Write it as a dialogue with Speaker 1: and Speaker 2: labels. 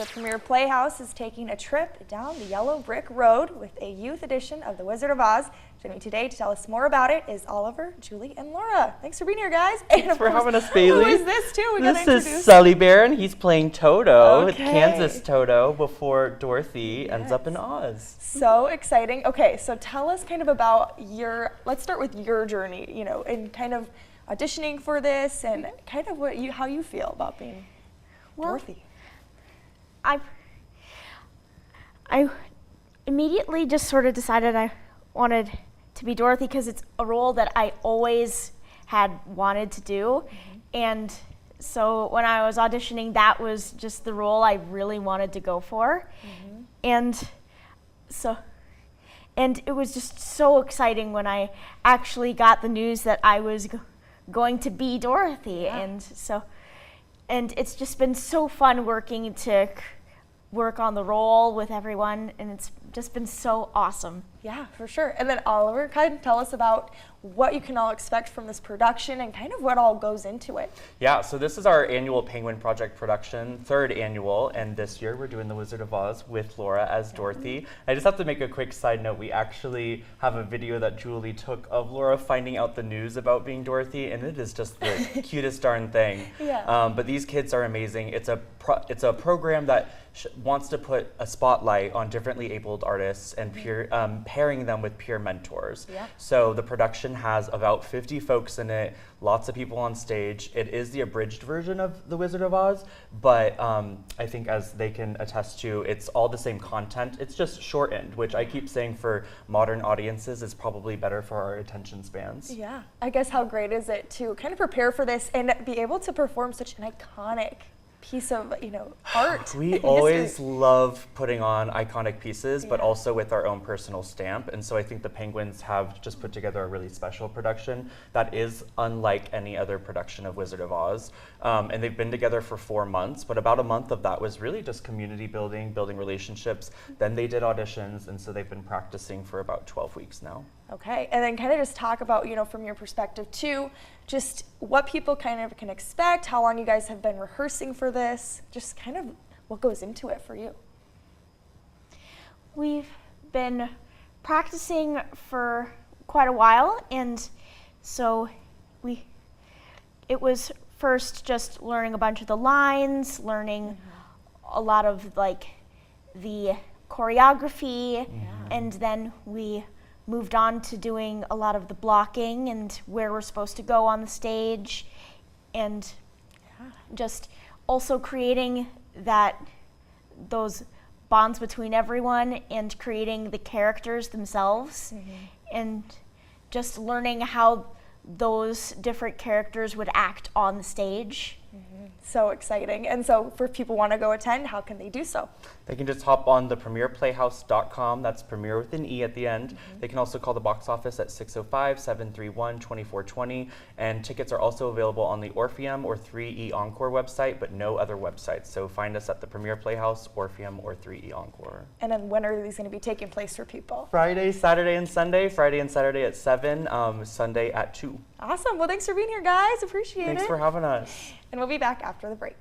Speaker 1: the Premiere Playhouse is taking a trip down the yellow brick road with a youth edition of The Wizard of Oz. Joining me today to tell us more about it is Oliver, Julie, and Laura. Thanks for being here, guys.
Speaker 2: Thanks for having us, Bailey.
Speaker 1: Who is this, too?
Speaker 2: This is Sully Bear, and he's playing Toto, Kansas Toto, before Dorothy ends up in Oz.
Speaker 1: So exciting. Okay, so tell us kind of about let's start with your journey, and kind of auditioning for this and kind of how you feel about being Dorothy.
Speaker 3: I immediately just sort of decided I wanted to be Dorothy because it's a role that I always had wanted to do. And so when I was auditioning, that was just the role I really wanted to go for. And it was just so exciting when I actually got the news that I was going to be Dorothy. And it's just been so fun working on the role with everyone, and it's just been so awesome.
Speaker 1: Yeah, for sure. And then Oliver, kind of tell us about what you can all expect from this production and kind of what all goes into it.
Speaker 2: Yeah, so this is our annual Penguin Project production, third annual, and this year we're doing The Wizard of Oz with Laura as Dorothy. I just have to make a quick side note. We actually have a video that Julie took of Laura finding out the news about being Dorothy, and it is just the cutest darn thing. But these kids are amazing. It's a program that wants to put a spotlight on differently abled artists and pairing them with peer mentors. So the production has about 50 folks in it, lots of people on stage. It is the abridged version of The Wizard of Oz, but I think, as they can attest to, it's all the same content. It's just shortened, which I keep saying for modern audiences is probably better for our attention spans.
Speaker 1: Yeah, I guess how great is it to kind of prepare for this and be able to perform such an iconic piece of art.
Speaker 2: We always love putting on iconic pieces, but also with our own personal stamp. And so I think the Penguins have just put together a really special production that is unlike any other production of Wizard of Oz. And they've been together for 4 months, but about a month of that was really just community building relationships. Then they did auditions, and so they've been practicing for about 12 weeks now.
Speaker 1: Okay, and then kind of just talk about, from your perspective too, just what people kind of can expect, how long you guys have been rehearsing for this, just kind of what goes into it for you.
Speaker 3: We've been practicing for quite a while, and so it was first just learning a bunch of the lines, learning a lot of the choreography, and then we moved on to doing a lot of the blocking and where we're supposed to go on the stage, and just also creating those bonds between everyone and creating the characters themselves, and just learning how those different characters would act on the stage.
Speaker 1: So exciting. And so if people want to go attend, how can they do so?
Speaker 2: They can just hop on the premiereplayhouse.com. That's Premiere with an E at the end. They can also call the box office at 605-731-2420. And tickets are also available on the Orpheum or 3E Encore website, but no other websites. So find us at the Premiere Playhouse, Orpheum, or 3E Encore.
Speaker 1: And then when are these going to be taking place for people?
Speaker 2: Friday, Saturday, and Sunday. Friday and Saturday at 7, Sunday at 2.
Speaker 1: Awesome. Well, thanks for being here, guys. Appreciate it.
Speaker 2: Thanks for having us.
Speaker 1: And we'll be back after the break.